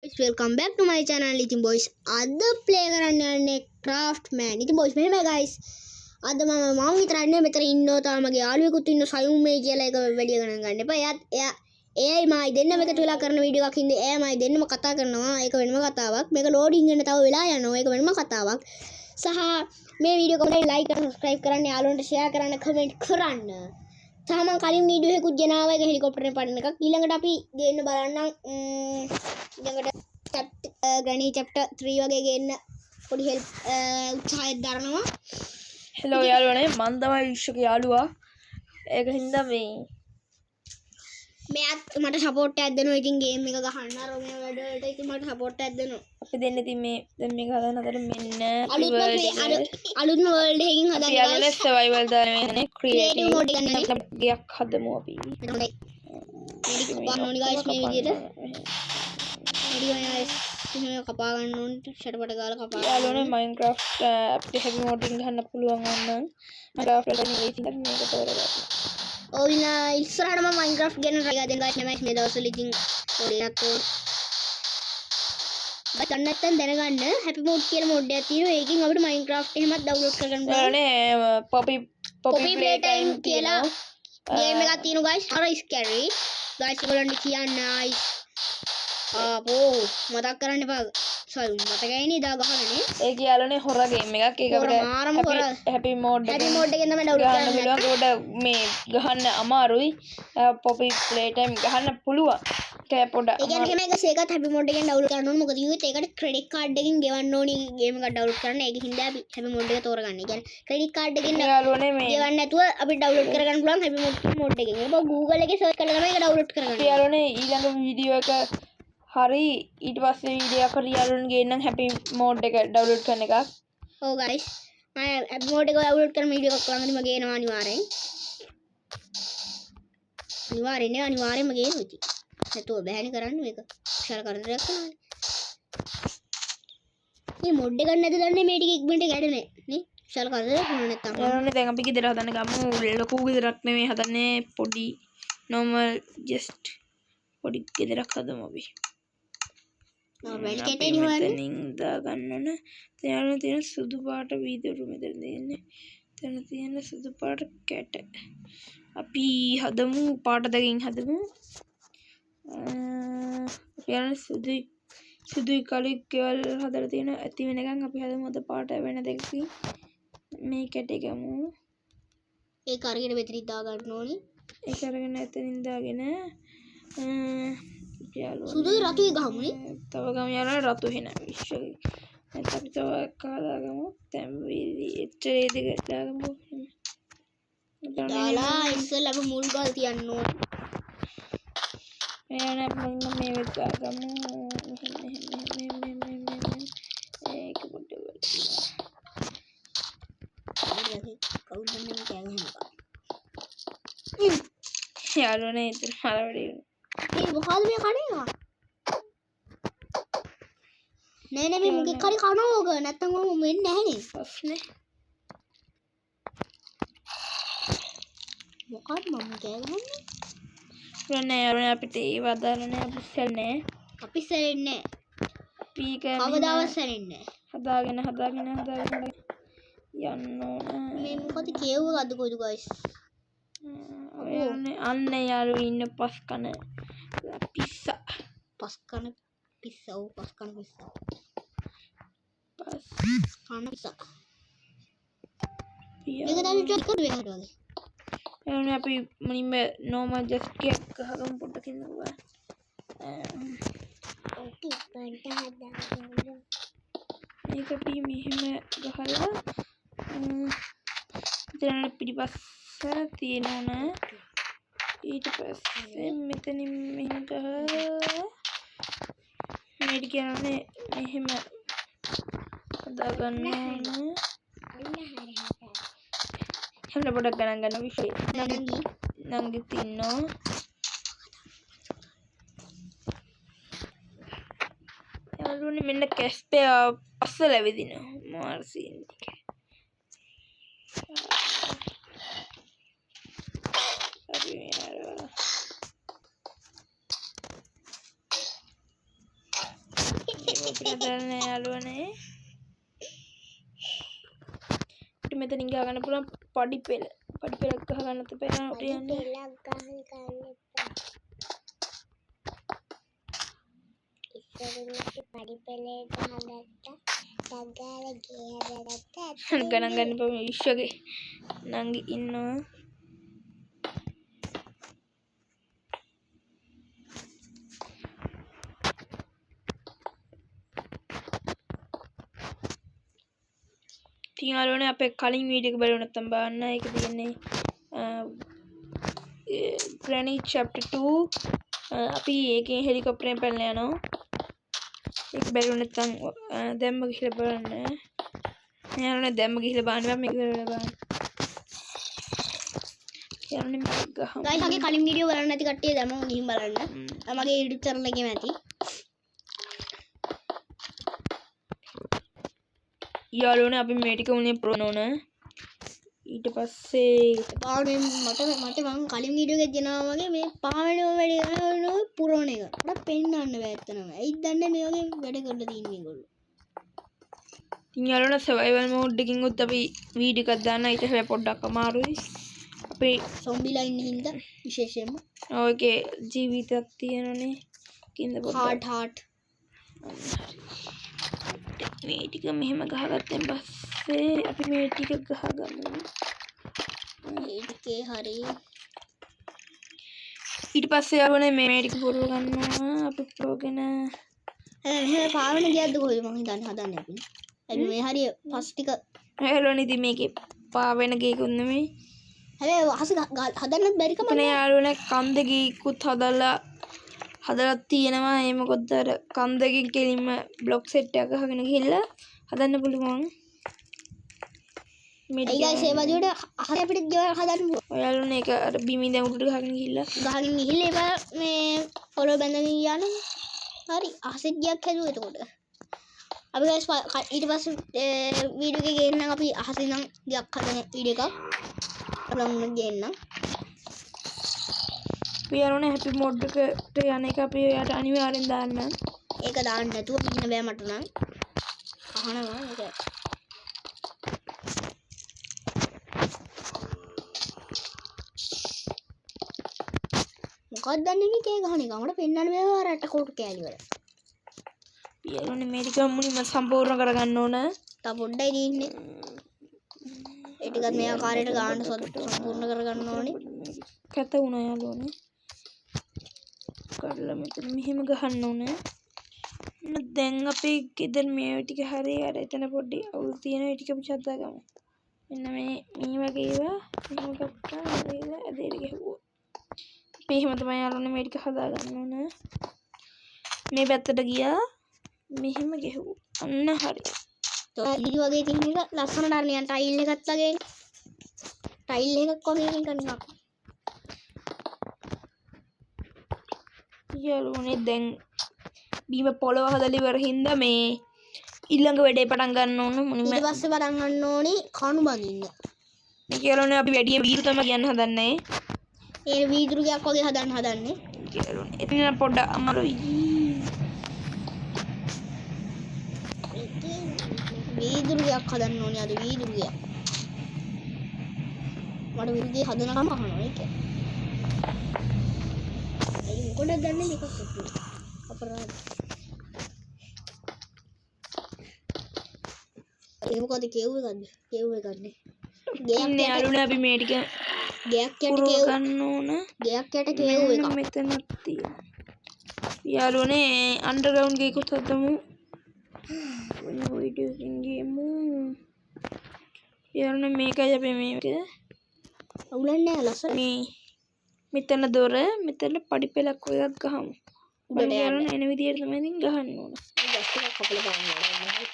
Welcome back to my channel. ඉතින් boys අද play කරන්න යන්නේ Craftman. ඉතින් boys මෙහෙම guys. අද මම විතරක් නෙමෙයි මෙතන ඉන්නෝ තාම මගේ යාළුවෙකුත් ඉන්න සයුම් මේ කියලා එක වැඩි ගණන් ගන්න එපා. එයායි මයි දෙන්නම එකතු වෙලා කරන වීඩියෝ එකක් ඉන්නේ. එයා මයි දෙන්නම කතා කරනවා. ඒක වෙනම කතාවක්. මේක loading වෙන්න තව වෙලා යනවා. ඒක වෙනම කතාවක්. සහ මේ වීඩියෝ එක like කරන්න subscribe කරන්න යාළුවන්ට share කරන්න comment කරන්න. සහ මම කලින් වීඩියෝ එකකුත් ගෙනාවා ඒක හෙලිකොප්ටරෙන් පඩන එකක්. ඊළඟට අපි ගේන්න බලන්නම් ඊළඟට ග්‍රැනි chapter 3 වගේ ගේන්න පොඩි help උත්සාහයක් දරනවා. හෙලෝ යාළුවනේ මම තමයි විශ්වක යාළුවා. ඒක හින්දා මෙයාත් මට සපෝට් එකක් දෙනවා. ඉතින් ගේම් එක ගහන්න රොමියා වැඩ වලට ඉතින් මට සපෝට් එකක් දෙනවා. අපි දෙන්න ඉතින් මේ දැන් මේක හදන්න හදලා මෙන්න අලුත්ම වර්ල්ඩ් එකකින් හදන්න යාළුවනේ සර්වයිවල් දාන්නේ ක්‍රියේටිව් මෝඩ් එක ගන්න. ගයක් හදමු අපි. හොඳයි. මේක කපන්න ඕනි guys මේ විදිහට. හරි guys. එහෙම කපා ගන්න ඕන ෂටපට ගාලා කපා. යාළුවනේ Minecraft අපිට heavy mode එකකින් ගහන්න පුළුවන් වුණා. Minecraft වල මේක තෝරගන්න. ඉස්සරහට මම Minecraft ගැන try කරලා දෙන්න guys මේ දවස්වල ඉතින් පොඩ්ඩක් ගන්න නැත්නම් දැනගන්න happy mode කියලා mode එකක් තියෙනවා. ඒකෙන් අපිට Minecraft එහෙමත් download කරගන්න පුළුවන්. යාළුවනේ Poppy Playtime කියලා game එකක් තියෙනවා guys. අර scary guys ඒගොල්ලන්ට කියන්න මතක් කරන්න එපා. සල් මතකයි නේද ගහන්නේ. ඒක යාළුවනේ horror game එකක්. ඒක අපිට happy mode එකෙන් තමයි download කරන්න මේ ගහන්න අමාරුයි. Poppy Playtime ගහන්න පුළුවන්. ඒක පොඩ්ඩක් ඒ කියන්නේ මේක සේකත් happy mode එකෙන් download කරන්න ඕනේ. මොකද ඊට ඒකට credit card එකකින් ගෙවන්න ඕනි game එකක් download කරන්න. ඒක හින්දා අපි happy mode එක තෝරගන්නේ. ඒ කියන්නේ credit card එකකින් යාළුවනේ මේ ගෙවන්න නැතුව අපිට download කරගන්න පුළුවන් happy mode එකකින්. ඒක Google එකේ search කරලා තමයි ඒක download කරගන්නේ. යාළුවනේ ඊළඟ වීඩියෝ එක හරි ඊට පස්සේ වීඩියෝ එක යාළුවන්ගේ ගේන්නම් happy mode එක download කරන එකක්. ඔව් guys මම happy mode එක download කරන වීඩියෝ එකක් ළඟදීම ගේනවා අනිවාර්යෙන්. අනිවාර්යෙන්ම ගේනවා ඉතින්. නැතුව බෑනේ කරන්න මේක. විශාල කරදරයක් කරනවා. මේ මොඩ් එක ගන්න නැද දන්නේ මේ ටික ඉක්මනට ගැඩනේ නේ. විශාල කරදරයක් වුණා නැත්තම්. යාළුවනේ දැන් අපි ගෙදර හදන්න ගමු. ලොකු ගෙදරක් නෙමෙයි හදන්නේ පොඩි normal just පොඩි ගෙදරක් හදමු අපි. වැඩි කැටේ නිවන්නේ. මෙතනින් දා ගන්න ඕන. යාළුවනේ තියෙන සුදු පාට වීදුරු මෙතන දෙන්නේ. එතන තියෙන සුදු පාට කැට. අපි හදමු පාට දෙකකින් හදමු. අපි සුදුයි කළුයි කෙවල් හදලා තියෙන ඇති වෙනකන් අපි හදමු අද පාට වෙන දෙකකින් මේ කැට ගමු. ඒක අරගෙන මෙතනින් දා ගන්න ඕනි. ඒක අරගෙන එතනින් දාගෙන සුදුයි රතුයි ගහමුනේ. තව ගමු යාළුවනේ රතු වෙන විශ්වගේ. නැත්නම් අපි තව කාදාගමු. දැන් වීදි එච්චරේ දෙක දාගමු. දාලා ඉස්සෙල්ලා අපි මුල් ගල් තියන්න ඕන. එයානේ මම මේ වෙත් දාගමු. ඒක පොඩ්ඩක් කවුද නම් කෑ ගහනවා. යාළුවනේ ඉතින් මල වැඩි මේ මොකද මේ කණේවා නෑ මේ මුගේ කරි කනෝග නැත්තම් මම මෙන්නේ නැහනේ ප්‍රශ්නේ මොකක්ද මම කියන්නේ යාළුවනේ අපිට ඒව අදාළනේ අපි සෙල්නේ අපි කවදාවත් සැරෙන්නේ හදාගෙන යන්න ඕන මේ මොකද කියවුව අද කොයිද guys අන්න යාළුවෝ ඉන්න පස් කන පිස්සා මේක තමයි චොක් කරුවේ හරවගේ යාළුවනේ අපි මුලින්ම normal just එකක් ගහගමු පොඩ්ඩක් ඉන්නවා මේක අපි මෙහෙම ගහලා ඉතින් පිටිපස්ස තියෙනවා ඊට පස්සේ මෙතනින් මෙහෙම ගහලා මේක කියන්නේ මෙහෙම හදාගන්න ඕන හැම පොඩක් ගණන් ගන්න විශ්ේ නංගිත් ඉන්නවා යාළුවනේ මෙන්න කැස්පේ අස්සල ඇවිදිනවා මාර්සින් ටික හරි යාළුවා අපිට හදන්න යාළුවනේ. අපිට මෙතනින් ගහ ගන්න පුළුවන් පඩි පෙළ. පඩි පෙළක් ගහ ගන්න තපේ අපිට යන්නේ. ගණන් ගන්න බෑ විශ්වගේ නංගි ඉන්නවා. යාළුවනේ අපේ කලින් වීඩියෝ එක බලන්න නැත්නම් බලන්න. ඒක තියෙන්නේ Granny chapter 2. අපි ඒකේ හෙලිකොප්ටරෙන් පැනලා යනවා. ඒක බැලුව නැත්නම් දැම්ම ගිහලා බලන්න. යාළුවනේ දැම්ම ගිහලා බලන්න මේක බලන්න බලන්න. යාළුවනේ මේක ගහමු. ගයිස් මගේ කලින් වීඩියෝ බලන්න නැති කට්ටිය දැම්මම ගිහින් බලන්න. මගේ YouTube channel එකේම ඇති. යාළුවනේ අපි මේ ටික උනේ ප්‍රොනෝන. ඊට පස්සේ මට මං කලින් වීඩියෝ එකේ දෙනවා වගේ මේ පාවෙන වැඩි කරනවා පුරෝණ එක. මට පෙන්නන්න බෑ ඇත්තනම. ඇයිද දන්නේ මේ වගේ වැඩ කරලා තින්නේ ඒගොල්ලෝ. ඉතින් යාළුවනේ සර්වයිවල් මෝඩ් එකකින් උත් අපි වීඩියෝ එකක් දාන්න. ඊට හැබැයි පොඩ්ඩක් අමාරුයි. අපේ සොම්බිලා ඉන්න හින්දා විශේෂයෙන්ම ඔයගේ ජීවිතයක් තියෙනනේ. කින්ද පොඩ්ඩක් හාට් මේ ටික මෙහෙම ගහගත්තෙන් පස්සේ අපි මේ ටික ගහගමු. ඒකේ හරි ඊට පස්සේ යාළුවනේ මේ ටික පුරව ගන්නවා. අපි පුරවගෙන එහෙම පාවෙන ගියද්ද කොහෙද මං හිතන්නේ හදන්නේ අපි. අපි මේ හරිය ෆස්ට් ටික යාළුවනේ ඉතින් මේකේ පාවෙන ගේකුත් නෙමෙයි. හැබැයි අහස හදන්නත් බැරි කම නැහැ යාළුවනේ. කන්ද ගේකුත් හදලා තියෙනවා. ඒ මොකද අර කන්දකින් කෙලින්ම බ්ලොක් සෙට් එකක් ගහගෙන ගිහිල්ලා හදන්න පුළුවන්. ඒ ගයිස් ඒ වදියට අහස අපිට ගෙවල් හදන්න පුළුවන්. ඔයාලුනේ ඒක අර බිමින් දැන් උඩට ගහගෙන ගිහිල්ලා ඒවා මේ පොළොව බැඳගෙන යන හරි අහසෙත් ගියක් හැදුවා එතකොට. අපි ගයිස් ඊට පස්සේ වීඩියෝ එකේ ගේන්නම් අපි අහසේ නම් ගියක් හදන වීඩියෝ එකක් බලන්න ගේන්නම්. යාළුවනේ හැපි මොඩ් එකට යන එක අපි ඔයාට අනිවාර්යෙන් දාන්න. ඒක දාන්න නැතුව ඉන්න බෑ මට නම්. අහනවා ඒක. මොකක්ද දන්නේ මේ කේ ගහන එක. මට පෙන්නන්න බෑ රට කොටු කෑලි වල. යාළුවනේ මේ ටික මුලින්ම සම්පූර්ණ කරගන්න ඕන. තා පොඩ්ඩයි දින්නේ. ඒ ටිකත් මේ ආකාරයට ගන්න සම්පූර්ණ කරගන්න ඕනේ. කැත වුණා යාළුවනේ. කරලා මෙතන මෙහෙම ගහන්න ඕනේ. දැන් අපේ ගෙදර මේ ටික හරිය අර එතන පොඩි අවුල් තියෙන ඒ ටික අපි හදාගමු. මෙන්න මේ වගේ ඒවා මෙහෙම ගත්තා නේද ඇදෙට ගහුවා. අපි එහෙම තමයි යාළුවනේ මේ ටික හදාගන්න ඕනේ. මේ පැත්තට ගියා මෙහෙම ගහුවා. අන්න හරි. ඉදි වගේ තියෙන එක ලස්සනට අර නිකන් ටයිල් එකක් වගේ ටයිල් එකක් වගේ නිකන් යාළුවනේ දැන් බීම පොළව හදලා ඉවර හින්දා මේ ඊළඟ වැඩේ පටන් ගන්න ඕන. මුලින්ම ඊට පස්සේ පටන් ගන්න ඕනේ කණු බඳින්න. මේ යාළුවනේ අපි වැඩි වීදුරු තමයි කියන්න හදන්නේ. ඒ වීදුරු ගයක් වගේ හදන්නේ. යාළුවනේ එතන පොඩ්ඩක් අමාරුයි. වීදුරු ගයක් හදන්න ඕනේ අද වීදුරු ගයක්. මට වීදුරු ගේ හදනකම අහනවා ඒක. මොකටද ගන්න මේක කොටු අපරාධ. ඒ මොකද කෙවුවද? නේ. ගේම් යාළුවනේ අපි මේ ටික ගයක් යට පුරව කෙවුව ගන්න ඕන. ගයක් යට කෙවුව එක. මෙතනක් තියෙනවා. යාළුවනේ අන්ඩර්ග්‍රවුන්ඩ් ගේකුත් හදමු. වීඩියෝ එකකින් ගේමු. යාළුවනේ මේකයි අපි මේක උලන්නේ ලස්සන. මේ මෙතන දොර මෙතන පඩි පෙලක් වගේ එකක් ගහමු. උඩට යන එන විදියට තමයි ඉතින් ගහන්න ඕන. ගස් ටිකක් කපලා දාන්න ඕනේ.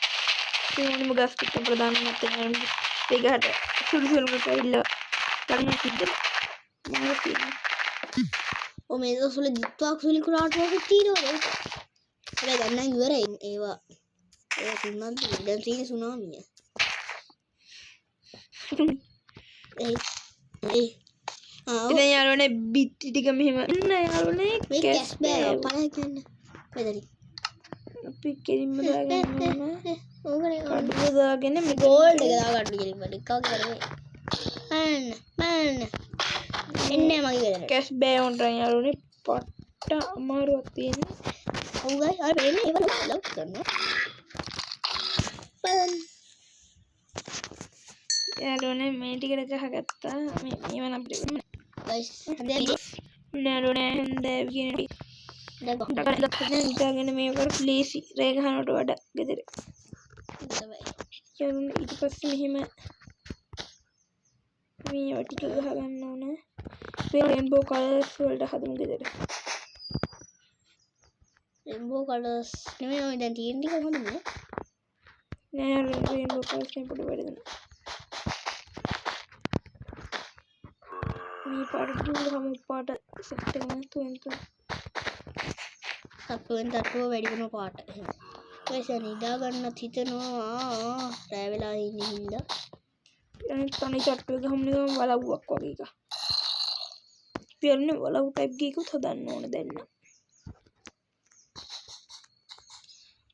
ඒ මොනම ගස් ටික ප්‍රදාන නැත්නම් ඒකට සුළු සුළු කරලා ගන්න සිද්ධ මොනවද තියෙන්නේ. ඔය මේ දවස්වල දිත්වාක් සුළු කුරාට වගේ තියෙනවා. ඒක ගන්න ඉවරයි ඒවා. ඒ සුනන්ද දැන් තියෙන සුනාමිය. ඒ ඉතින් යාළුවනේ බිත්ති ටික මෙහෙම ඉන්න යාළුවනේ මේ කැස් බෑ පළය කියන්න. මෙතන. අපි කෙලින්ම දාගන්න ඕන. ඕකනේ කඩුව දාගෙන මේ ගෝල්ඩ් එක දාගන්න කෙලින්ම ටිකක් කරේ මන්න එන්නේ මගේ ගෙදර කැෂ් බෑ උන්ටන් යාළුවනේ පට්ට අමාරුවක් තියෙන්නේ. ඔව් ගයි ආ වෙන්නේ ඒක ලව් කරනවා බලන්න යාළුවනේ මේ ටිකට ගහගත්තා. මේව නම් අපිට ගයිස් දැන් යාළුවනේ හන්දෑව කියන ඉතාගෙන මේ කර ලේසි රෑ ගහනවට වඩා ගෙදර. යාළුවනේ ඊට පස්සේ මෙහෙම මේ ටික ගහගන්න ඕන. රේන්බෝ කලර්ස් වලට හදමු ගෙදර. රේන්බෝ කලර්ස් නෙමෙයි ඔය දැන් තියෙන ටික හොඳ නෑ. නෑ රේන්බෝ කලර්ස් නේ පොඩි වැඩ දෙන්න. මේ පාට දුන්නම පාට සෙට් එක නැතුව තට්ටුවෙන් තට්ටුව වැඩි වෙන පාට එහෙම. ගයිස් නිදා ගන්නත් හිතෙනවා රෑ වෙලා ඉන්නේ හින්දා. තනි චට්ටුව ගහමු නිකන් වලව්වක් වගේ එකක්. පියන්නේ වලව් ටයිප් ගේකුත් හදන්න ඕන දැන් නම්.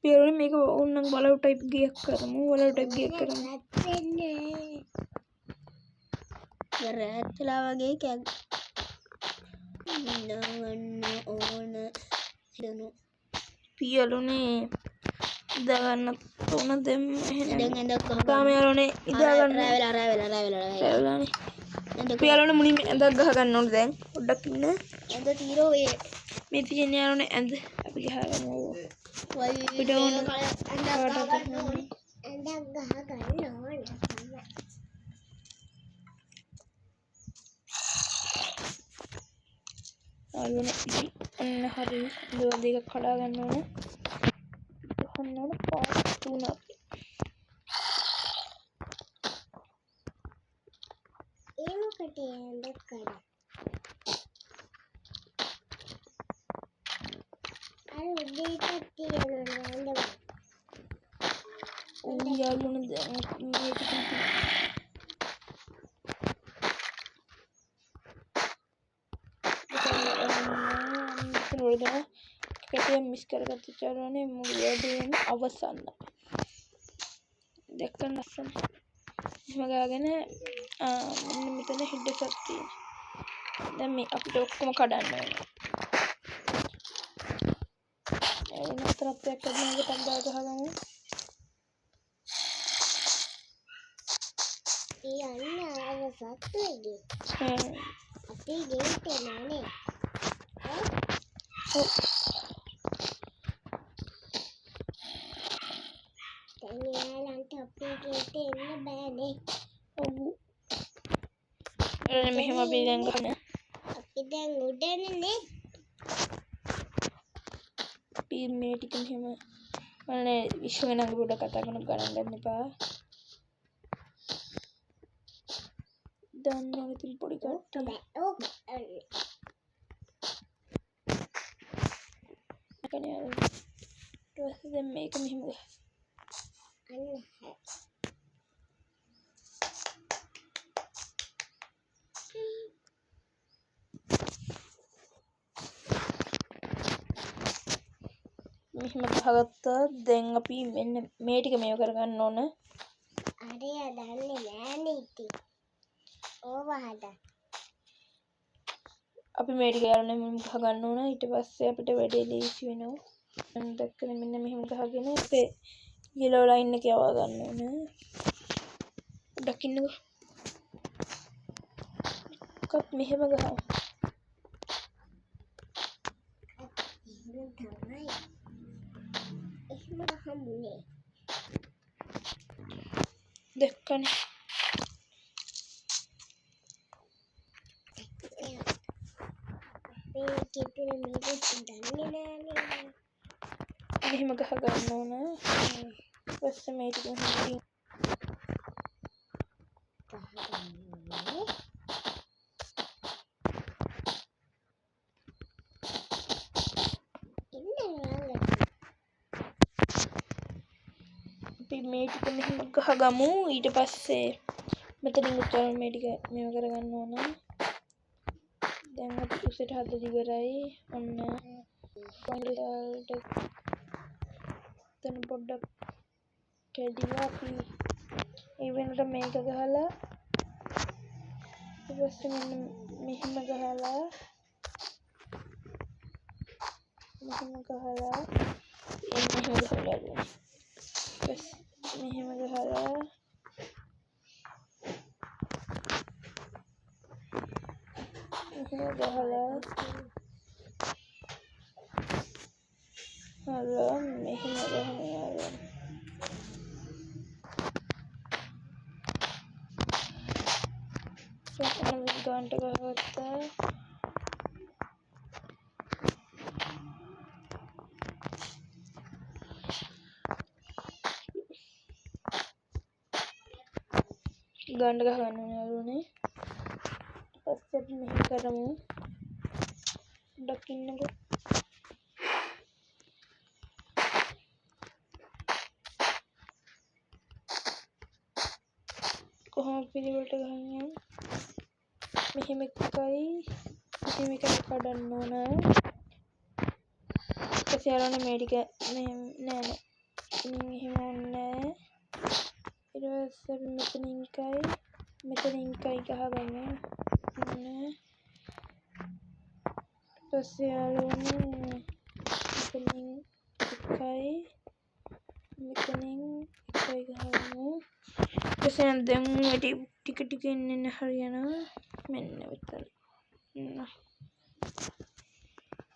පියන්නේ මේක ඕන්නම් වලව් ටයිප් ගේක් කරමු. වලව් ටයිප් ගේක් කරමු. රෑත්ලා වගේ කැක් නිදාගන්න ඕන හිතෙනවා. පියලුනේ ඉදාගන්න ඕන දෙම් එහෙනම් දැන් ඇඳක් ගහගන්න. තාම යාළුවනේ ඉදාගන්න රෑ වෙලානේ. පියාලුනේ මුලින්ම ඇඳක් ගහගන්න ඕන දැන්. පොඩ්ඩක් ඉන්න. ඇඳ තීරෝ වේ. මේ තියෙන යාළුවනේ ඇඳ අපි ගහගමු. වයි පිට ඕන ඇඳක් ගහගන්න ඕනේ. යාළුවනේ අන්න හරි දුව දෙක කඩා ගන්න ඕන. ගහන්න ඕන පාට තුනක්. ඒකට ඇඳක් කරා. අර උදේට තියෙනවා ඕ යාළුවනේ දැන් මේක තියෙනවා. කැටියෙන් මිස් කරගත්ත යාළුවනේ මුළු වැඩේම අවසන්. දැක්කම ලස්සන. එහෙම ගාගෙන මෙන්න මෙතන හිඩ්ඩසක් තියෙනවා. දැන් මේ අපිට ඔක්කොම කඩන්න ඕනේ. ඒ නතරත් එක්ක මේකට ගහගමු. අවසත් වෙන්නේ. අපේ ගේට් එක නෑනේ. දැන් අපේ ගේට් එන්න බෑනේ. ඔව්. එරනේ මෙහෙම අපි දැන් ගන්න. අපි දැන් උඩනේ. අපි මේ ටික මෙහෙම අනේ විශ්ව වෙනඟ පොඩ කතා කරන ගණන් ගන්න එපා. දන්න ඉතින් පොඩි කට්ටිය. ඔව්. කනේ දැන් මේක මෙහෙම ගහ. මෙහෙම ගහගත්තා. දැන් අපි මෙන්න මේ ටික මේව කරගන්න ඕන. අරය දන්නේ නෑනේ ඉතින්. ඕව හදා. අපි මේ ටික යාළුවනේ මුලින්ම ගහගන්න ඕන. ඊට පස්සේ අපිට වැඩේ ලේසි වෙනවා. මම දැක්කනේ මෙන්න මෙහෙම ගහගෙන අපේ යෙලෝ ලයින් එක යවා ගන්න ඕන. පොඩ්ඩක් ඉන්නකෝ. කප් මෙහෙම ගහමු. දැක්කනේ. මෙහෙම ගහ ගන්න ඕන. පස්සේ මේ ටික හරියට අපි මේ ටික මෙහෙම ගහගමු. ඊට පස්සේ මෙතනින් උත්තර මේ ටික මේව කරගන්න ඕන. දැන් අපි උසට හදලා ඉවරයි. ඔන්න පන්සලට එතන පොඩ්ඩක් කැඩිලා අපි ඒ වෙනකොට මේක ගහලා ඊට පස්සේ මෙන්න මෙහෙම ගහලා මෙහෙම ගහලා බස් මෙහෙම ගහලා හලෝ මෙහෙම ගහනවා ගාන්ට ගහගත්තා ගාන්ට ගහගන්න යාළුවනේ පස්සේ අපි මෙහෙම කරමු දකින්නකෝ කොහොම පිළිවෙලට ගහන්නේ මෙහෙම එකයි මෙහෙම එකක් කඩන්න ඕන ඊපස්සේ යාළුවනේ මේ ටික මෙහෙම නෑ මෙහෙම ඕනේ ඊට පස්සේ මෙතනින් එකයි ගහගන්න ඕනේ ඊපස්සේ යාළුවනේ මෙතනින් එකයි ගහගමු ඊපස්සේ දැන් වැඩි ටික ටික එන්න හරියනවා මෙන්න විතර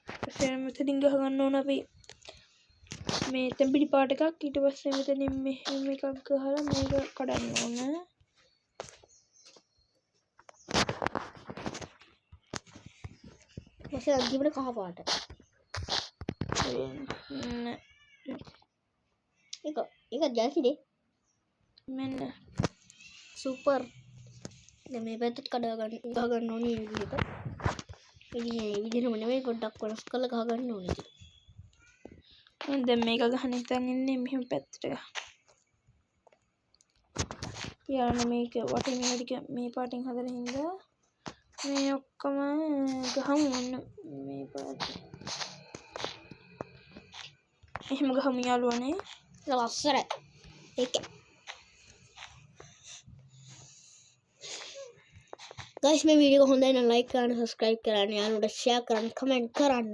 ඊපස්සේ මෙතනින් ගහගන්න ඕන අපි මේ තැඹිලි පාට එකක් ඊට පස්සේ මෙතනින් මෙහෙම එකක් ගහලා මේක කඩන්න ඕන ඊපස්සේ අන්තිමට කහ පාට ඒක ජල්සිනේ මෙන්න සුපර් දැන් මේ පැත්තට ගහගන්න ඕනේ මේ විදිහට මේ විදිහටම නෙමෙයි පොඩ්ඩක් වෙනස් කරලා ගහගන්න ඕනේ මම දැන් මේක ගහන හිතන් ඉන්නේ මෙහෙම පැත්තට ගහ යාළුවනේ මේක වටේ මේ ටික මේ පාටින් හදන හින්දා මේ ඔක්කොම ගහමු මෙන්න මේ පාට එහෙම ගහමු යාළුවනේ ලස්සනයි ඒක guys මේ වීඩියෝ එක හොඳයි නම් like කරන්න subscribe කරන්න යාළුවන්ට share කරන්න comment කරන්න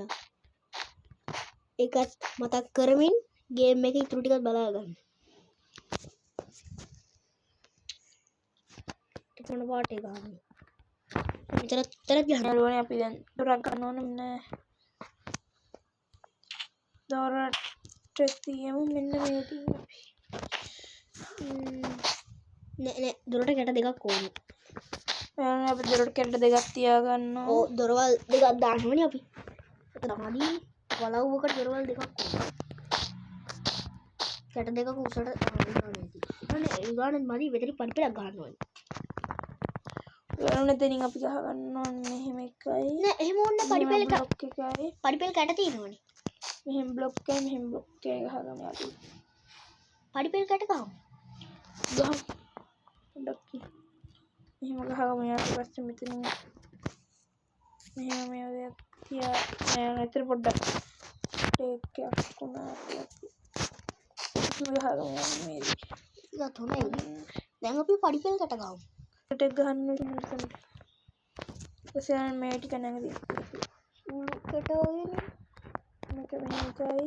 ඒකත් මතක් කරමින් ගේම් එකේ ඉතුරු ටිකත් බලා ගන්න මොන පාට එක ගන්න මෙතන ගහන්න යාළුවනේ අපි දැන් දොරක් ගන්න ඕන මෙන්න දොරට තියමු මෙන්න මේ තියමු නෑ දොරට කැට දෙකක් ඕනේ අපි දොරට කැට දෙකක් තියාගන්න ඔව් දොරවල් දෙකක් දාන්න ඕනේ අපි ඒක තමයි වලව්වකට දොරවල් දෙකක් ඕනේ කැට දෙකක් උසට දාන්න ඕනේ ඒ ගානක් මදි මෙතන පඩිපෙලක් ගන්න ඕනේ යාළුවනේ දෙනින් අපි ගහ ගන්න ඕනේ එහෙම එකයි නෑ එහෙම ඕනේ පඩිපෙල බ්ලොක් එකයි පඩිපෙල කැට තියෙනවනේ මෙහෙම බ්ලොක් එකයි මෙහෙම බ්ලොක් එකයි ගහගමු යාළුවනේ පඩිපෙල කැට ගහමු ගහමු පොඩ්ඩක් එහෙම ගහගමු යාළුවා පස්සේ මෙතනින් මෙහෙම මේ දෙයක් තියා මෙතන පොඩ්ඩක් ටේක් එකක් උනා අපි ගහගමු මේ ඒක තමයි දැන් අපි පඩිපෙල කැට ගහමු ටෙක් ගහන්න මෙතනට ඊපස්සේ මේ ටික නැගදී උළු කැට වගේ මේක මෙහෙම එකයි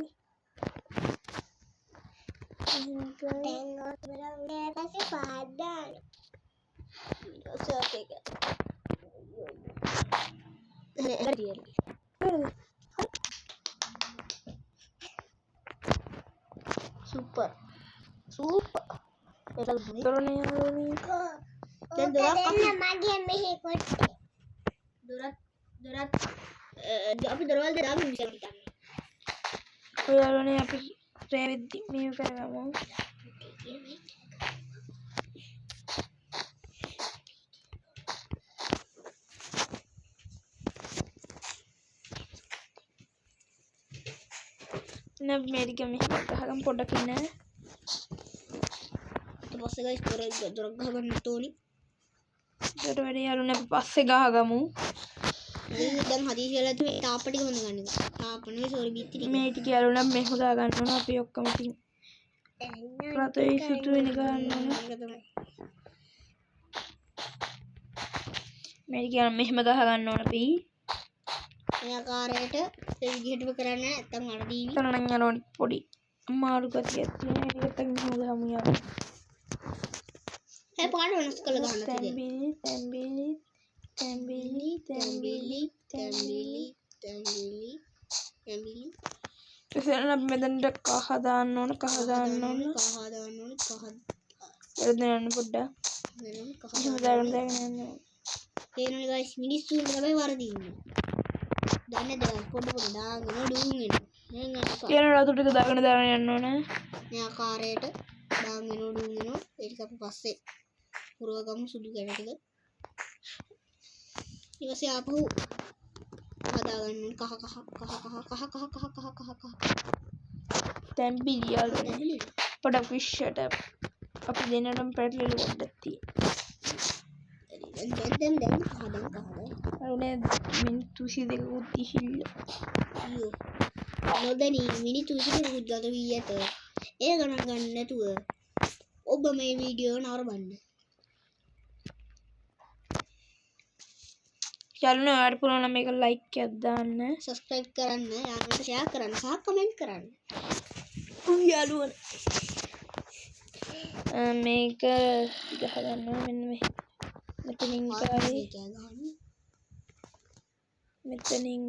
super දොරනේ යාළුවනේ දැන් දොරක් මගේ මෙහි කොට්ටේ දොරක් අපි දොරවල් දෙක දාමු ඉතින් ඔය යාළුවනේ අපි රේවිද්දි මේව කරගමු නෑ මේක මෙහෙම ගහගමු පොඩ්ඩක් ඉන්න ඊට පස්සේ ගයිස් දොරක් ගහගන්න ඕනි දොර වැඩි යාළුවනේ අපි පස්සේ ගහගමු දැන් හදිසියෙලා මේ තාප්ප ටික හොඳ ගන්න තාප්ප නෙවෙයි සෝරි බිත්ති ටික මේ ටික යාළුවනේ මෙහෙම ගහ ගන්න ඕන අපි ඔක්කොම ඉතින් රතේ ඉසුතු වෙන ගන්න ඕන. මේක කියන මෙහෙම ගහ ගන්න ඕන අපි. මේ ආකාරයට ඒ විදිහටම කරන්න නැත්නම් අරදීවි. තරණ යනෝනි පොඩි අමාරු ගතියක් තියෙන. ඒකට මෙහෙම ගහමු යා. ඒ පාඩ වෙනස් කළ ගන්න තැම්බිලි තැම්බිලි තැම්බිලි තැම්බිලි තැඹිලි තැඹිලි තැඹිලි එතන අපි මෙතනට කහ දාන්න ඕන කහ දාන්න ඕන. කහ දාන්න ඕනේ කහ එරදෙන්න පොඩ්ඩක්. වෙනම කහ එහෙම දාගෙන දාගෙන යන්න ඕන. තේරෙනවද guys මිනිස්සුන් තමයි වරදින්නේ. දන්නේ නැහැ පොඩ පොඩ දාගෙන ඩුම් වෙනවා. කියන රතු ටික දාගෙන යන්න ඕන. මේ ආකාරයට දාගෙන ඩුම් වෙනවා. ඒක අපි පස්සේ පුරවගමු සුදු කැට ටික. ඊපස්සේ ආපහු හදාගන්න ඕනේ කහ කහ කහ කහ කහ කහ කහ කහ කහ තැම්බිලි යාළුවනේ. පොඩක් විශ්ෂට අපි දෙන්නටම පැටලිලි පොඩ්ඩක් තියෙනවා. දැන් කහදන් අනේ මිනිත්තු 22කුත් ගිහිල්ලා. අයියෝ නොදැනි මිනිත්තු 22කුත් ගත වී ඇත. ඒ ගණන් ගන්න නැතුව ඔබ මේ වීඩියෝ නරඹන්න. යාළුවනේ ඔයාලට පුළුවන් නම් මේක ලයික් එකක් දාන්න. සබ්ස්ක්‍රයිබ් කරන්න, යාළුවන්ට ෂෙයා කරන්න සහ කමෙන්ට් කරන්න. යාළුවනේ මේක ගහ ගන්නවා මෙන්න මෙහෙම. මෙතනින් කාරේ මෙතනින්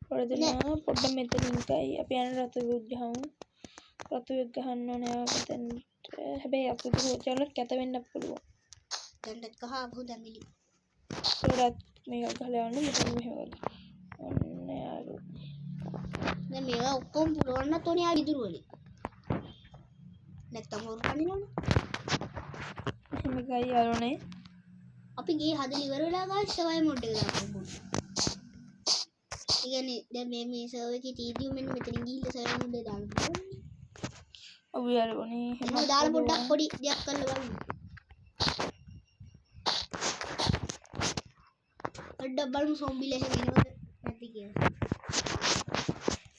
පොඩ්ඩක් පොඩ්ඩ මෙතනින් කයි අපි යන රතු ගහමු. රතු ගහන්න ඕනේ මෙතනට. හැබැයි අපි දුවචලත් කැත වෙන්න පුළුවන්. දැන්ට කහ අහු දැමිලි. ඒකත් මේක ගහලා යන්න මෙතන මෙහෙම වගේ. ඔන්න යාළු. දැන් මේවා ඔක්කොම පුරවන්න තෝනේ ආ ඉදිරි වලින්. නැත්තම් හොරු කනිනවනේ. එහෙම ගයි යාළුවනේ. අපි ගේ හදලා ඉවර වෙලා ගාස් සවයි මොඩ් එක දාන්න ඕනේ. ඉතින් දැන් මේ සර්වර් එකේ තීදියු මෙන්න මෙතනින් ගිහිල්ලා සර්වර් මොඩ් එක දාන්න ඕනේ. ඔව් යාළුවනේ. එහෙනම් දාලා පොඩ්ඩක් පොඩි දෙයක් කරලා බලමු. පොඩ්ඩක් බලමු සොම්බිලා එහෙම එනවද නැති කියලා.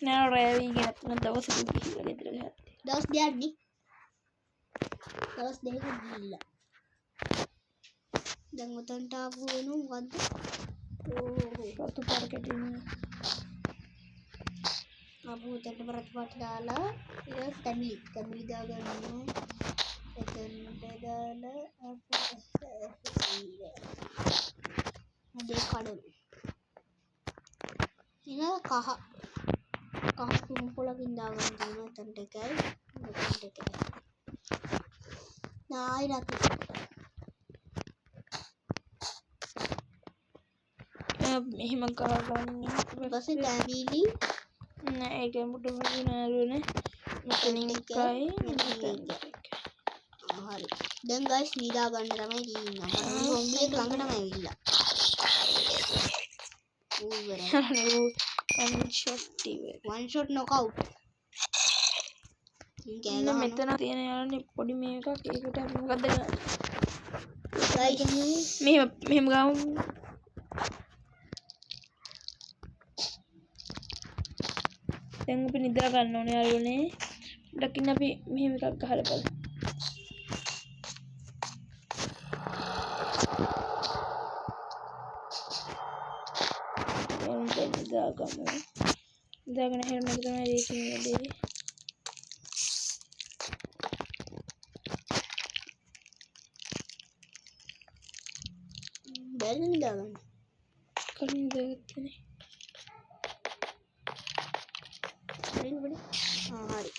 නෑ රෑවි ගැන දවසක ගිහිල්ලා ගෙදර ගහත්තේ. දවස් දෙකක් නේ. දවස් දෙකක් ගිහිල්ලා. දැන් උතන්ට ආපු වෙනු මොකද්ද? ඕ රතු පාරකට ඉන්නේ. ආපු උතන්ට රතු පාට දාලා ඊට තැඹිලි දාගන්නවා. එතනට දාලා ආපු දෙක කඩමු. ඊළඟ කහ තුන් පොලකින් දාගන්න තියෙනවා එතනට එකයි මෙතනට එකයි. නායි රතු. මෙහෙම ගහගන්න. ඊපස්සේ තැඹිලි නෑ ඒක මුඩ වගේ නාළුවනේ. මෙතනින් එකයි මෙතන. හරි. දැන් ගයිස් නිදා ගන්න තමයි තියෙන්නේ. සොම්බි එක ළඟටම ඇවිල්ලා. one shot knockout. මෙතන තියෙන යාළුවනේ පොඩි මේකක් ඒකට අපි මොකද්ද ගන්න? ගයිස් මෙහෙම ගමු. දැන් අපි නිදා ගන්න ඕනේ යාළුවනේ. ඩකින් අපි මෙහෙම එකක් ගහලා බලමු. නිදාගමු. නිදාගෙන හැරෙන්න තමයි රේසින් වැඩේ. බැලුම් නිදාගන්න. කලින් නිදාගත්තනේ. හරි.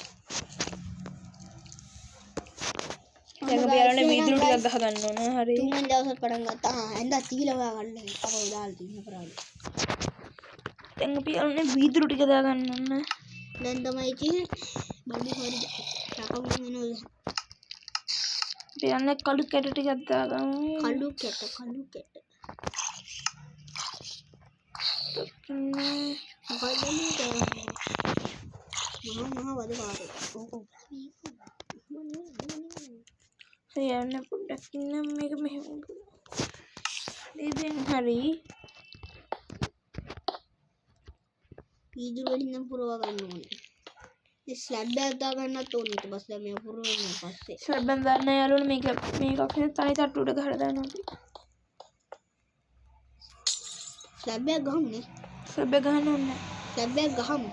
දැන් අපි යාළුවනේ වීදුරු ටිකක් ගහ ගන්න ඕන. හරි. තුන්වෙනි දවසට පටන් ගත්තා. ඇඳ තීලා ගන්න අපව දාලා තියෙන ප්‍රාණි. දැන් අපි යාළුවනේ වීදුරු ටික දා ගන්න ඕන. දැන් තමයි ඉතින් බඩු හරි රකම් වෙනවද? අපි යන්නේ කළු කැට ටිකක් දාගමු. කළු කැට. මොකද මේ කරන්නේ? මහා වද කාරේ. ඕක. යන්න පොඩ්ඩක් ඉන්න මේක මෙහෙම. ඉතින් හරි. වීදුරු වලින් නම් පුරව ගන්න ඕනේ. ස්ලැබ් එකක් දාගන්නත් ඕනේ. ඊට පස්සේ මේ පුරව වෙන පස්සේ ස්ලැබ් එක දාන්න යාළුවනේ මේක නේ තනි තට්ටුවට ගහලා දානවා අපි. ස්ලැබ් එකක් ගහමුනේ. ස්ලැබ් එක ගහන්න ඕනේ. ස්ලැබ් එකක් ගහමු.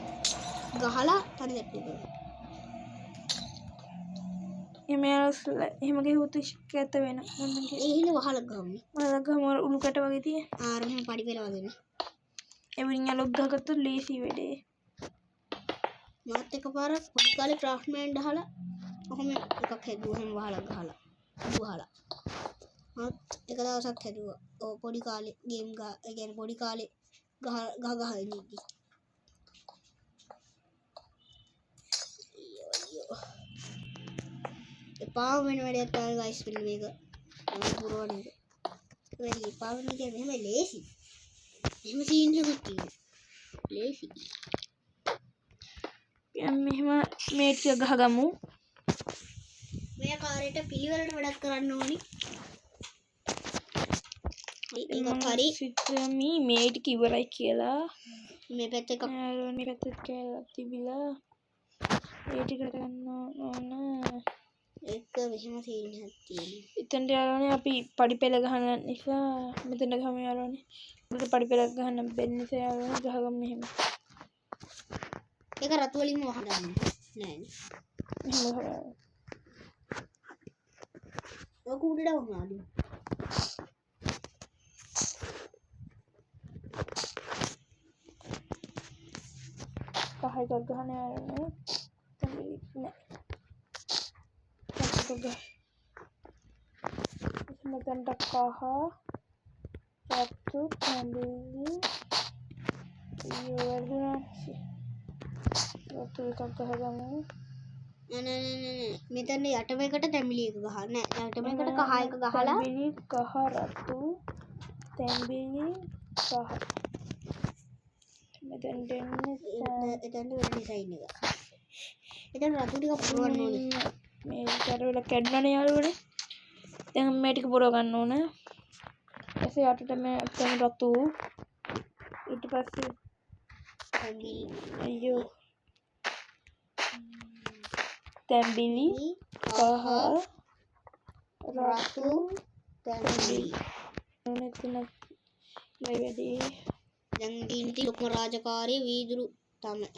ගහලා තනි තට්ටු කරමු. එහෙම ගෙහුවොත් ඉස්කැත වෙනවා. ඒ හින්දා වහලා ගහමුනේ. වහලා ගහම උණු කැට වගේ තියෙන. ආර මෙහෙම පඩි පෙළ වගේනේ. එවින් යාළුවෝ ගහගත්තොත් ලේසි වැඩේ. මාත් එකපාරක් පොඩි කාලේ ක්‍රාෆ්ට්මෑන් ගහලා ඔහොම එකක් හැදුවා. එහෙම වහලා මාත් එක දවසක් හැදුවා. ඔය පොඩි කාලේ ගේම් ඒ කියන්නේ පොඩි කාලේ ගහ ඉඳි. එපා වෙන වැඩක් තමයි ගයිස් මෙන්න මේක. මම පුරවන එක. වැඩි එපා වෙන එක මෙහෙම ලේසි. එහෙම සීන් එකක් තියෙනවා. ලේසි. මෙහෙම මේ ටික ගහගමු. මේ කාර්යයට පිළිවෙලට වැඩක් කරන්න ඕනි. ඒක හරි. සිතමි මේ ටික ඉවරයි කියලා. මේ පැත්ත එකක් මේ පැත්තට කියලා තිබිලා ඒ ටික ගන්න ඕන. ඒක මෙහෙම සීන් එකක් තියෙනවා. එතනට යාළුවනේ අපි පඩි පෙළ ගහන නිසා මෙතන ගහමු යාළුවනේ. උඩට පඩි පෙළ ගහන්න බැරි නිසා යාළුවනේ ගහගමු මෙහෙම. ඒක රතු වලින්ම වහගන්න නෑ. මෙහෙම ගහගමු. ඔක උඩට වහනවා. කහ එකක් ගහන්න යාළුවනේ. නෑ. මෙතනට කහ රතු තැඹිලි යෝර්දනාසි රතු එකක් ගහගමු. නෑ මෙතන යටම එකට තැඹිලි එක ගහන්න. නෑ යටම එකට කහ එක ගහලා තැඹිලි කහ රතු තැඹිලි කහ මෙතනට එන්නේ එතනට වෙන ඩිසයින් එක. එතන රතු ටික පුරවන්න ඕනේ. මේ කරවල කැඩුණානේ යාළුවනේ. දැන් මේ ටික පුරව ගන්න ඕන. ඊපස්සේ යටට මේ තැන් රතු ඊට පස්සේ අයියෝ තැඹිලි කහ රතු තැඹිලි. මෙතන මේ වැඩි දැන් ඉන්ටි ලොකු රාජකාරී වීදුරු තමයි.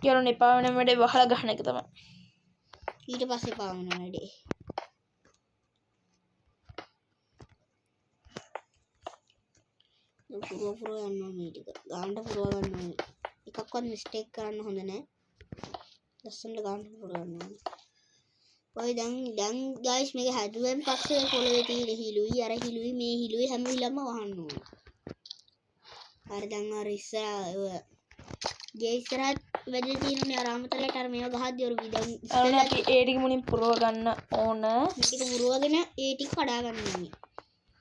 යාළුවනේ පාවන වැඩේ වහලා ගහන එක තමයි. ඊට පස්සේ පාවන වැඩේ. පුරව යන්න ඕනේ ටික. ගානට පුරව ගන්න ඕනේ. එකක්වත් මිස්ටේක් කරන්න හොඳ නැහැ. ලස්සනට ගානට පුරව ගන්න ඕනේ. ඔය දැන් ගයිස් මේක හැදුවෙන් පස්සේ පොළවේ තියෙන හිලුයි අර හිලුයි මේ හිලුයි හැම හිලම වහන්න ඕනේ. හරි දැන් අර ඉස්සර ගේ ඉස්සරහත් වැඩි තියෙනුනේ අර අමතරයට අර මේව ගහද්දි ඔර විදන් ඉස්සරහ අපි ඒ ටික මුලින් පුරව ගන්න ඕන. මේක පුරවගෙන ඒ ටික කඩා ගන්න ඕනේ.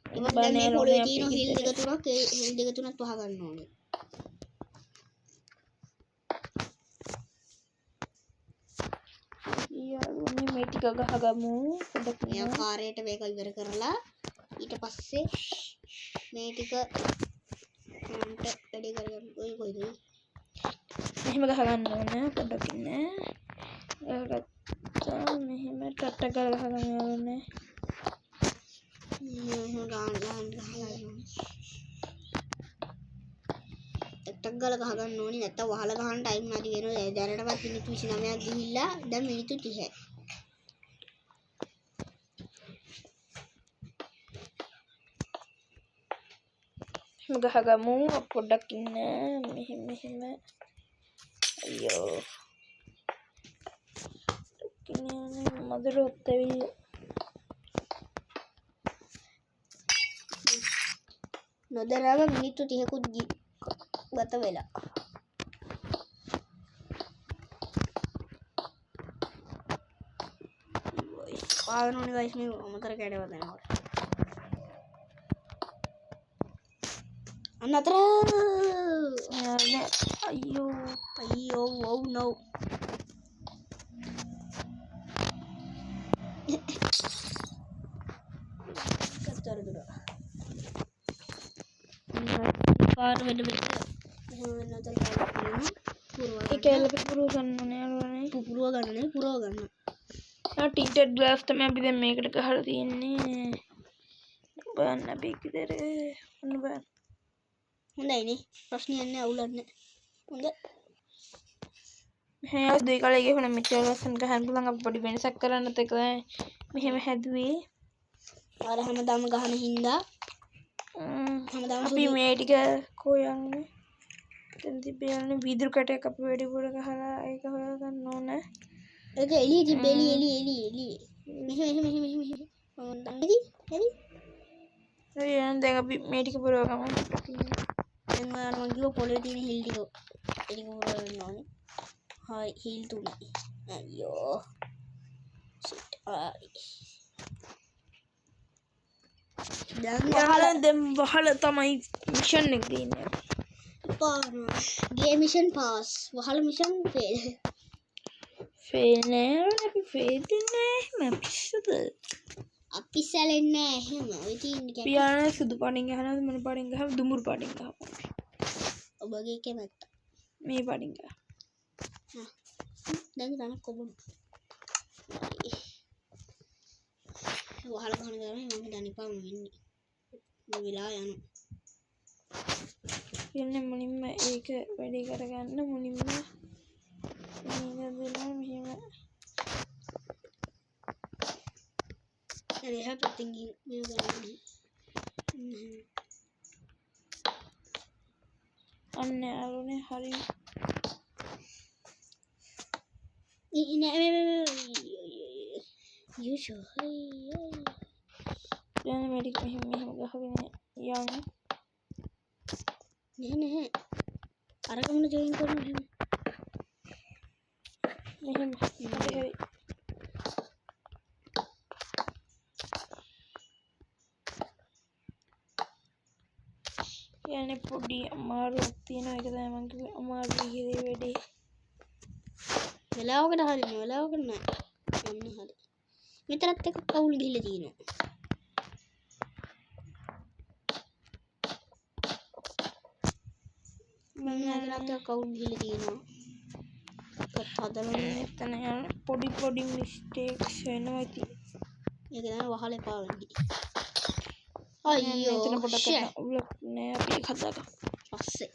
ඒක දැන් මේ පොළවේ තියෙන හිල් දෙක තුනක් ඒ හිල් දෙක තුනක් වහ ගන්න ඕනේ. යාළුවනේ මේ ටික ගහගමු. පොඩ්ඩක් මේ ආකාරයට මේක ඉවර කරලා ඊට පස්සේ මේ ටික මන්ට වැඩි කරගන්න. ඔය කොයිද? මෙහෙම ගහගන්න ඕන. පොඩ්ඩක් ඉන්න. ගහගත්තා මෙහෙම ටට්ට කරලා ගහගන්න ඕනේ. මෙහෙම ගහන්න ටක් ගාලා ගහගන්න ඕනේ. නැත්තම් වහලා ගහන්න ටයිම් නැති වෙනවා. දැනටවත් මිනිත්තු 29ක් ගිහිල්ලා දැන් මිනිත්තු 30යි. ගහගමු. පොඩ්ඩක් ඉන්න. මෙහෙම අයියෝ මදුරුත් ඇවිල්ලා නොදරව මිනිත්තු 30කුත් ගත වෙලා. පාගනෝනේ ගයිස් මේ අමතර කැඩව දෙනවා. අන්න අතර අයියෝ ඔව් නෝ. පාර වෙන මෙතන කැල්ල පුරව ගන්න ඕනේ යාළුවනේ. පුපුරව ගන්න නේ පුරව ගන්න. ටින්ටඩ් ග්ලාස් තමයි අපි දැන් මේකට ගහලා තියෙන්නේ. බලන්න අපි ඉතින් ඔන්න බලන්න. හොඳයි නේ. ප්‍රශ්නයක් නෑ අවුලන්නේ. හොඳ. මෙහෙම දෙයි කාලේ ගිහුණ මෙච්චර ලස්සන ගහන්න පුළුවන් අපි පොඩි වෙනසක් කරන්නත් ඒක මෙහෙම හැදුවේ. අර හැමදාම ගහන හින්දා හැමදාම අපි මේ ටික කොයන්නේ දැන් තිබෙන්නේ වීදුරු කටයක් අපි වැඩිපුර ගහලා ඒක හොයා ගන්න ඕන. ඒක එළිය තිබ්බ එළිය. මෙහෙම. හොඳයි. හරි. දැන් අපි මේ ටික පුරව ගමු. දැන් මම කිව්ව පොළවේ තියෙන හිල් ටික ඒක පුරව ගන්න ඕනේ. හයි හිල් තුනයි. අයියෝ. සිට්. දැන් වහල තමයි මිෂන් එක තියෙන්නේ. ගේ මිෂන් පාස් වහල මිෂන් ෆේල් නෑ අපි ෆේල් නෑ මම පිස්සුද අපි සැලෙන්නේ නෑ එහෙම ඔය තියෙන්නේ පියාන සුදු පාටින් ගහනවද මොන පාටින් ගහම දුමුරු පාටින් ගහමු ඔබගේ කැමැත්ත මේ පාටින් ගහ දැන් ගන්න කොබුණු වහල ගහන ගමන් මම දනිපාම වෙන්නේ වෙලා යනවා ඉන්නේ මුලින්ම ඒක වැඩි කරගන්න මුලින්ම මේක දෙනවා මෙහෙම හරි හැප්පින් මේ ගන්න අන්න අරුනේ හරි ඉන්නේ යුෂෝ දැන් මෙඩික් මෙහෙම ගහගෙන යන්න නැහැ අරගමන ජොයින් කරනවා මෙහෙම හරි යන්නේ පොඩි අමාරුවක් තියෙනවා ඒක තමයි මම කිව්වේ අමාරු විදිහේ වැඩේ වෙලාවකට හරිනේ වෙලාවකට නෑ යන්න හරි මෙතරත් එක කවුල් ගිහිල්ලා තියෙනවා මම අදට කවුල් ගිහිල්ලා තියෙනවා හදලා එතන යන පොඩි මිස්ටේක්ස් වෙනවා ඉතින් ඒක තමයි වහල එපා වෙන්නේ අයියෝ එතන පොඩක් උලක් නෑ අපි හදාගමු පස්සේ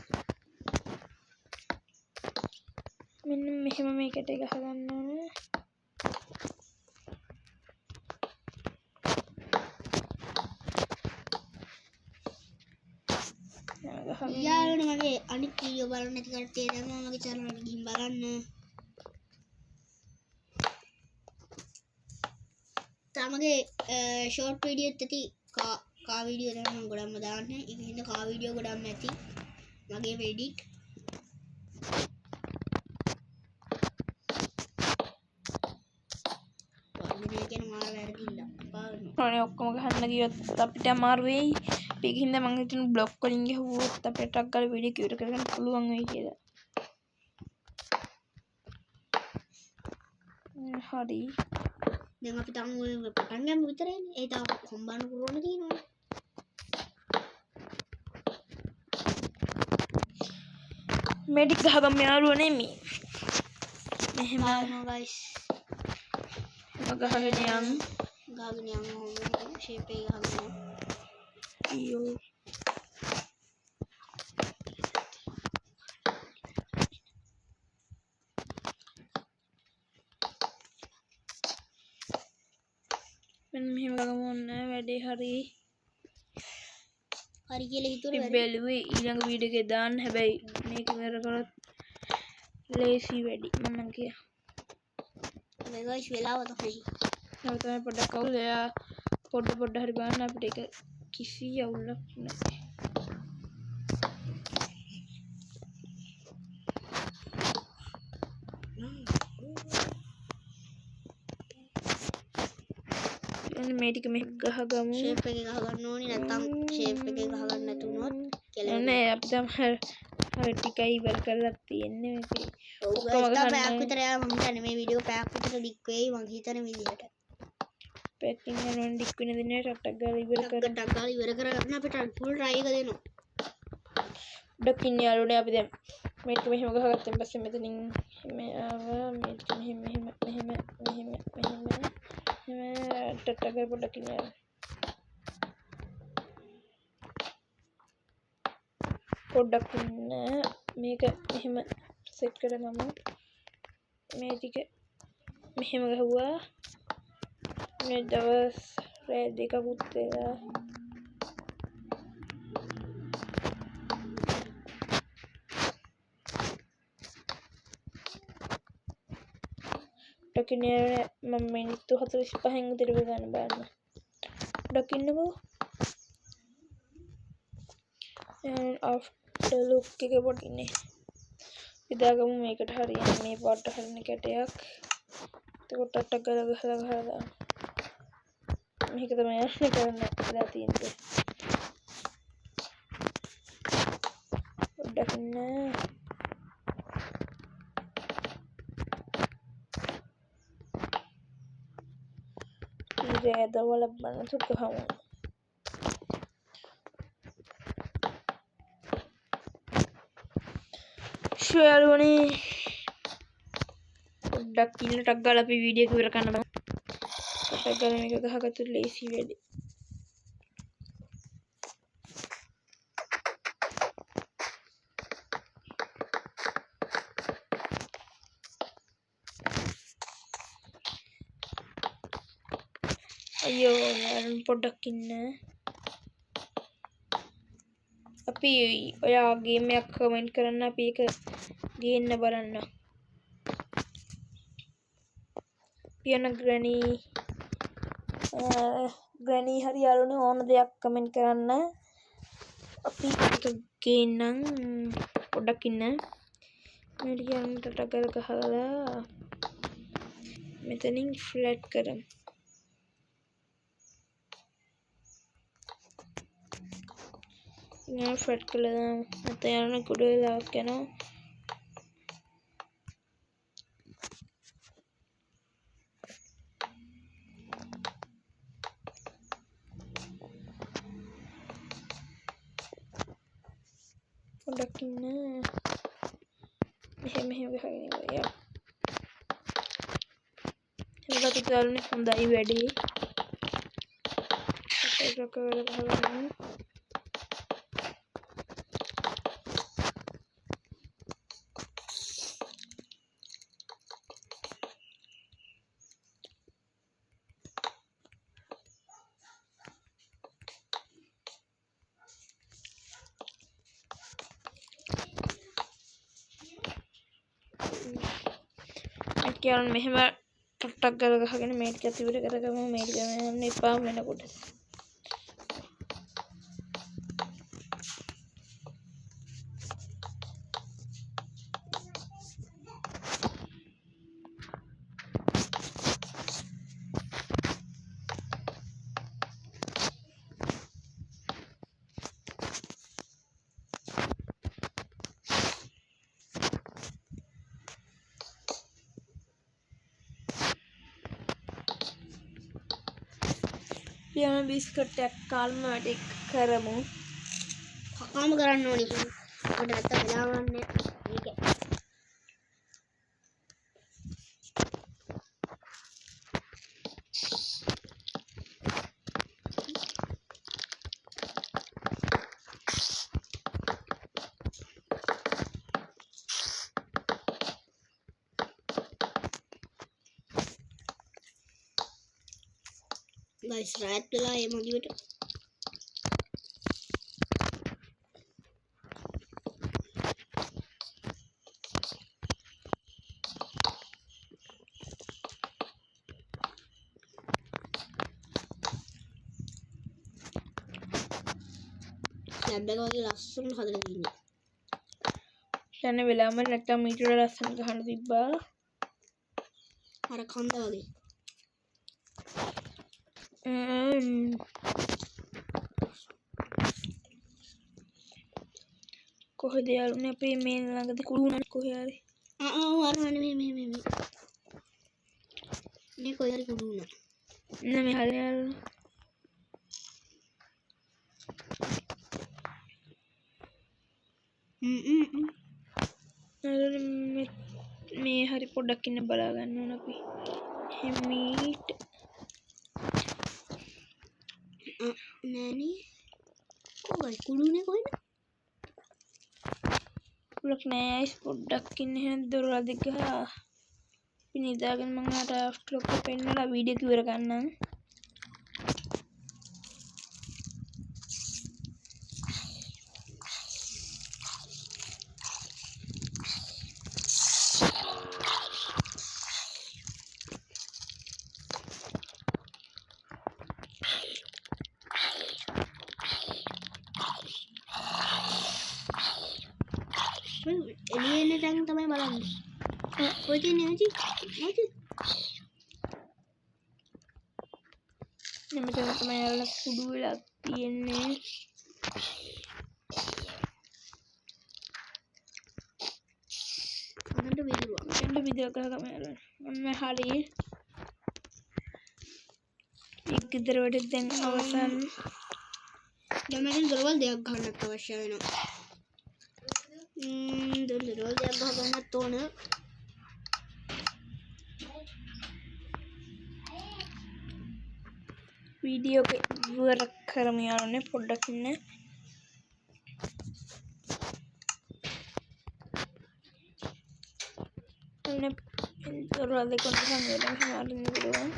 මෙන්න මෙහෙම මේකට ගහ ගන්න ඕනේ යාළුවනේ මගේ අනිත් වීඩියෝ බලන්න නැති කට්ටිය දැම්මම මගේ channel එකට ගිහින් බලන්න තමගේ ෂෝට් වීඩියෝ එකත් ඇති කා වීඩියෝ තමයි මම ගොඩක්ම දාන්නේ ඒක හින්දා කා වීඩියෝ ගොඩක්ම ඇති මගේ එඩිට් වර්ධනය කියන මාර වැරදිලා අනේ ඔක්කොම ගහන්න ගියොත් අපිට අමාරු වෙයි ඒක හින්දා මම හිතන බ්ලොක් වලින් ගහුවොත් අපිට ටක් ගාලා වීඩියෝ කිව්වට කරගන්න පුළුවන් වෙයි කියලා හරි දැන් අපි තාම ඔය පටන් ගමු විතරයිනේ ඒ තාම කොම්බාන කරන්න තියෙනවා මෙඩික් ගහගම යාළුවනේ මේ මෙහෙම ගයිස් ගහගෙන යන් ෂේප් එක ගහගෙන අයියෝ මෙන්න මෙහෙම ගමු ඔන්න වැඩේ හරි කියලා හිතුවේ බැලුවේ ඊළඟ වීඩියෝ එකේ දාන්න හැබැයි මේක ඉවර කරොත් ලේසි වැඩි මම කියා මේ ගයිස් වෙලාව තමයි නෑ තමයි පොඩ්ඩක් අවුල් එයා පොඩ හරි බලන්න අපිට ඒක කිසි අවුලක් නැහැ මේ ටික මෙහෙ ගහගමු ෂේප් එකේ ගහ ගන්න ඕනේ නැත්නම් ෂේප් එකේ ගහ ගන්න නැතුනොත් නෑ අපි තමයි හරි ටිකයි ඉවර කරලා තියෙන්නේ මේකේ ඔව් පැයක් විතර යනවා මම හිතන්නේ මේ වීඩියෝ පැයක් විතර ඩික් වෙයි මම හිතන විදිහට පැකින් යනවා ඩික් වෙන දිනේ ටක් ගාලා ඉවර කරලා ටක් ගාලා ඉවර කරගන්න අපිට ෆුල් try එක දෙනවා ඩොකින් යාළුවනේ අපි දැන් මේක මෙහෙම ගහගත්තන් පස්සේ මෙතනින් මේ ආවා මේක මෙහෙම ටට කරපු ඩොකින් යාළුවනේ පොඩ්ඩක් ඉන්න මේක මෙහෙම සෙට් කරගමු මේ ටික මෙහෙම ගහුවා මේ දවස් රෑ දෙකකුත් වෙලා ඩොකින්නේ මම මිනිත්තු 45න් උදේට ගන්න බලන්න ඩොකින්නකෝ ආෆ්ටර් ලුක් එක පොඩිනේ ඉදාගමු මේකට හරියන්නේ මේ පාට හරින කැටයක් එතකොට ටක් ගාලා ගහලා මේක තමයි යන්නේ කරන්න ඉලා තියෙන්නේ පොඩ්ඩක් ඉන්න ඉරේ දවල බලන්න සුඛහමු යාළුවනේ පොඩ්ඩක් ඉන්න ටක් ගාලා අපි වීඩියෝ එක ඉවර කරන්න බෑ ටක් ගාලා මේක ගහගත්තොත් ලේසි වැඩි අයියෝ යාළුවනේ පොඩ්ඩක් ඉන්න අපි ඔයා ගේම් එකක් කමෙන්ට් කරන්න අපි ඒක ගේන්න බලන්න පියන ග්‍රැනී හරි යාළුවනේ ඕන දෙයක් කමෙන්ට් කරන්න අපි ඒක ගේන්නම් පොඩ්ඩක් ඉන්න මේක යන්න ටක් ගාලා මෙතනින් ෆ්ලැට් කරමු ഞാൻ ഫ്ലഡ് കളയാണ് കൂടുതലാക്കണം ഉണ്ടാക്കിന് මෙහෙම ගහගෙන යා එතකොට යාළුවනේ හොඳයි වැඩි ඒක කරලා ගහගන්න කියන්න මෙහෙම ටක් ගාලා ගහගෙන මේක ඇතුලේ කරගමු මේක යන්න එපා වෙනකොට පියානෝ බිස්කට් එකක් කාල්ම වැඩ කරමු කකාම කරන්න ඕනේ පොඩ නැත්නම් වෙලාවන්නේ මේක guys right වෙලා ඒ මොදිවට ලැබ් එක වගේ ලස්සන හදලා තියෙනවා යන වෙලාවම නැත්තම් ඊට වඩා ලස්සන ගහන්න තිබ්බා අර කන්ද වගේ කොහෙද යාළුවනේ අපේ මේ ළඟදී කුඩු උනා කොහේ හරි අර මේ කොහේ හරි කුඩු උනා නෑ මේ හරි යාළුවනේ පොඩ්ඩක් ඉන්න බලා ගන්න ඕන අපි හිමීට නෑනේ කොයි කුළුනේ කොයිද කුලක් නෑ පොඩ්ඩක් ඉන්න එහෙනම් දොරවල් දෙක අපි නිදාගෙන මම ආට ආෆ්ටර් ලොක් පෙන්නලා වීඩියෝ එක ඉවර කරන්නම් එළියෙන තැන් තමයි බලන්නේ කොයි තියෙන්නේ ඇති මෙතන තමයි යාළුවා කුඩු වෙලා තියෙන්නේ අදට විදුවා මෙතන වීඩියෝ එක ගම යාළුවා මම හරි ගෙදර වැඩ දැන් අවසන් දැන් මට දොරවල් දෙකක් ගන්නත් අවශ්‍ය වෙනවා දොරවල් දෙකක් ගන්නත් ඕන වීඩියෝ එක ඉවර කරමු යාළුවනේ පොඩ්ඩක් ඉන්න අනේ දොරවල් දෙක කොටසක් වෙනවා හරින්න පුළුවන්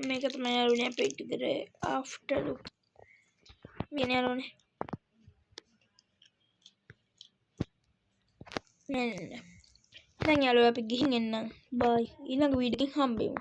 මේක තමයි යාළුවනේ අපේ ගෙදර ආෆ්ටර් ලුක් ගෙන යාළුවනේ නෑ දැන් යාළුවා අපි ගිහින් එන්නම් බයි ඊළඟ වීඩියෝ එකෙන් හම්බෙමු